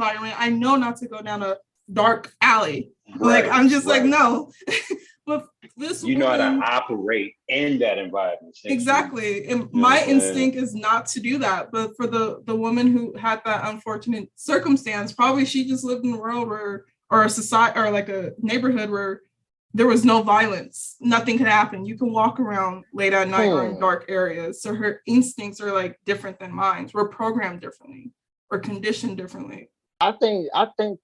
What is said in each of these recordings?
environment, I know not to go down a dark alley. Right, like I'm just right. like no. But this you know how woman, to operate in that environment. exactly. And my instinct is not to do that. But for the woman who had that unfortunate circumstance, probably she just lived in a world where, or a society, or like a neighborhood where there was no violence. Nothing could happen. You can walk around late at night or in dark areas. So her instincts are like different than mine. We're programmed differently or conditioned differently. I think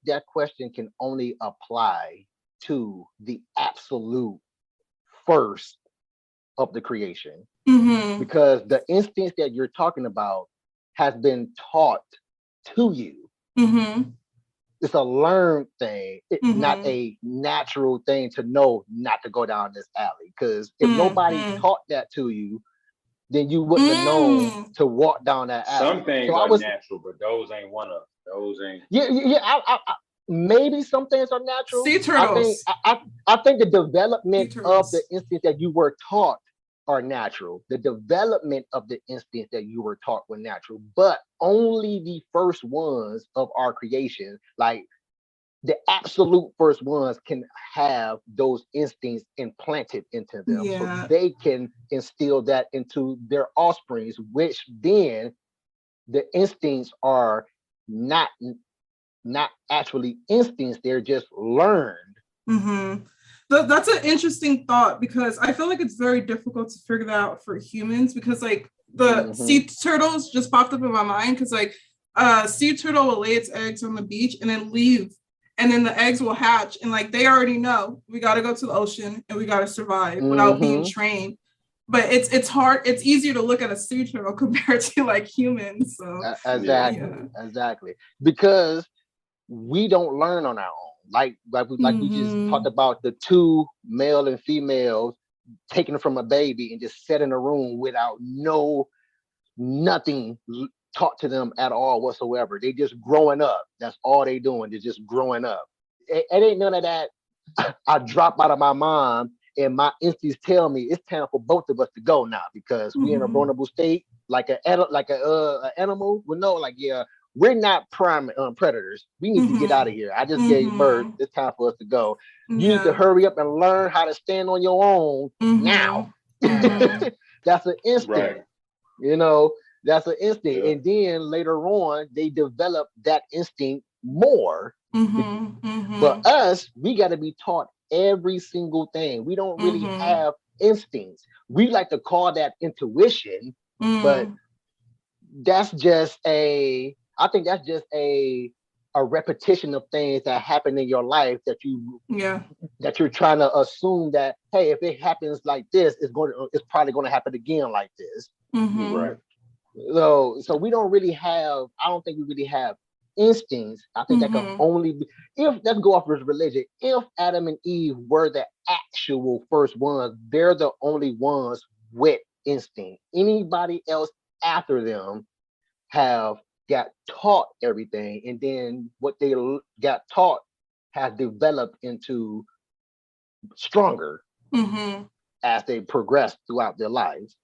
that question can only apply to the absolute first of the creation, because the instance that you're talking about has been taught to you. It's a learned thing. It's not a natural thing to know not to go down this alley. Because if nobody taught that to you, then you wouldn't have known to walk down that alley. Some things are natural, but those ain't one of them. Those ain't. Yeah. Maybe some things are natural. Sea turtles. I think the development of the instincts that you were taught are natural. The development of the instincts that you were taught were natural, but only the first ones of our creation, like the absolute first ones, can have those instincts implanted into them, so they can instill that into their offsprings, which then the instincts are not actually instincts, they're just learned. That's an interesting thought, because I feel like it's very difficult to figure that out for humans, because like the sea turtles just popped up in my mind, because like sea turtle will lay its eggs on the beach and then leave, and then the eggs will hatch, and like they already know we got to go to the ocean and we got to survive without being trained. But it's hard. It's easier to look at a sea turtle compared to like humans. So exactly, because we don't learn on our own. Like we just talked about, the two male and females taken from a baby and just set in a room without nothing taught to them at all whatsoever. They just growing up. That's all they doing. They're just growing up. It ain't none of that. I drop out of my mom and my instincts tell me it's time for both of us to go now, because we in a vulnerable state, like a animal. We know, like, yeah, we're not prime predators. We need to get out of here. I just gave birth. It's time for us to go. You need to hurry up and learn how to stand on your own now. That's an instinct. Right. You know, that's an instinct. And then later on, they develop that instinct more. But us, we got to be taught every single thing. We don't really have instincts. We like to call that intuition, but that's just I think that's just a repetition of things that happen in your life that you're trying to assume that, hey, if it happens like this, it's probably going to happen again like this. Right. So we don't really have. I don't think we really have instincts. I think that can only be, if, let's go off with religion, if Adam and Eve were the actual first ones, they're the only ones with instinct. Anybody else after them have got taught everything, and then what they got taught has developed into stronger as they progress throughout their lives.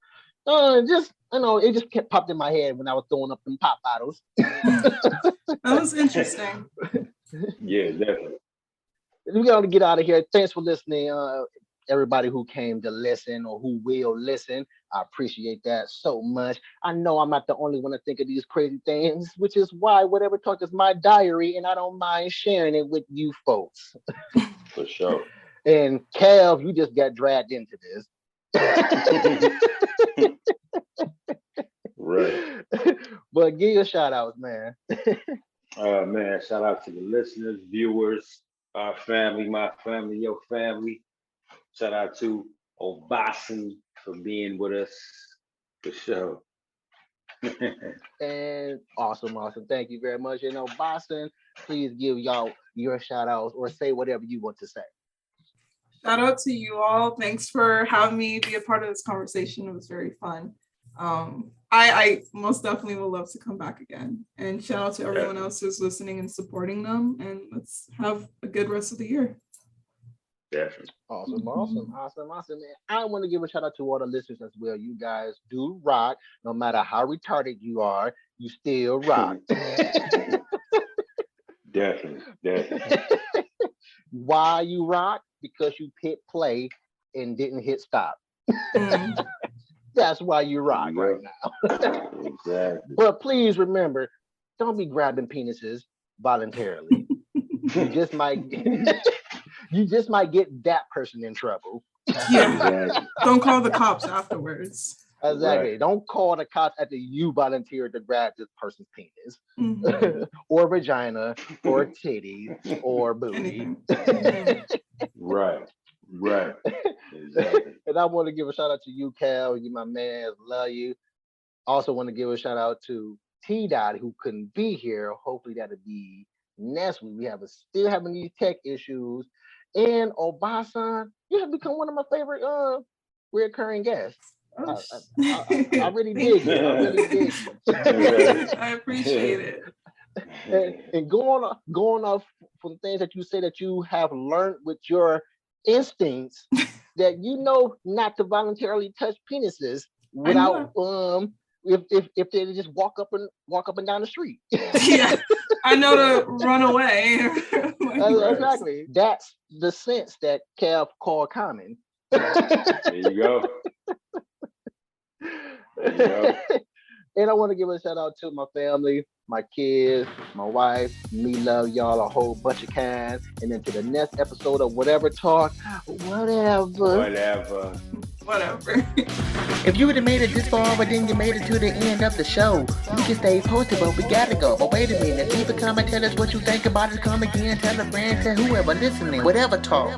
It just kept popped in my head when I was throwing up them pop bottles. That was interesting. Yeah, definitely. We got to get out of here. Thanks for listening, everybody who came to listen or who will listen. I appreciate that so much. I know I'm not the only one to think of these crazy things, which is why Whatever Talk is my diary, and I don't mind sharing it with you folks. For sure. And Kev, you just got dragged into this. Right. But give your shout outs, man. Man, shout out to the listeners, viewers, our family, my family, your family. Shout out to Obasan for being with us, for sure. And awesome. Thank you very much. And Obasan, please give y'all your shout outs or say whatever you want to say. Shout out to you all. Thanks for having me be a part of this conversation. It was very fun. I most definitely will love to come back again. And shout out to everyone else who's listening and supporting them. And let's have a good rest of the year. Definitely. Awesome. And I want to give a shout out to all the listeners as well. You guys do rock. No matter how retarded you are, you still rock. Definitely. Why you rock? Because you hit play and didn't hit stop. That's why you rock right now. Exactly. But please remember, don't be grabbing penises voluntarily. You just might get that person in trouble. Yeah. Exactly. Don't call the cops afterwards. Exactly. Right. Don't call the cops after you volunteered to grab this person's penis, Mhm. or vagina, or titties, or booty. Right. Right. Exactly. And I want to give a shout out to you, Cal. You my man. Love you. Also want to give a shout out to T Dot, who couldn't be here. Hopefully that'll be next week. We still having these tech issues. And Obasan, you have become one of my favorite recurring guests. I really dig it. I really dig it. I appreciate it. And going off from things that you say that you have learned with your instincts, that you know not to voluntarily touch penises without if they just walk up and down the street. Yeah, I know to run away. Exactly. That's the sense that Kev called common. There you go. There you go. And I want to give a shout out to my family, my kids, my wife. Me love y'all a whole bunch of kinds. And then to the next episode of Whatever Talk, whatever. If you would have made it this far, but then you made it to the end of the show, you can stay posted, but we gotta go. But wait a minute, leave a comment, tell us what you think about it. Come again, tell a friend, tell whoever listening. Whatever talk.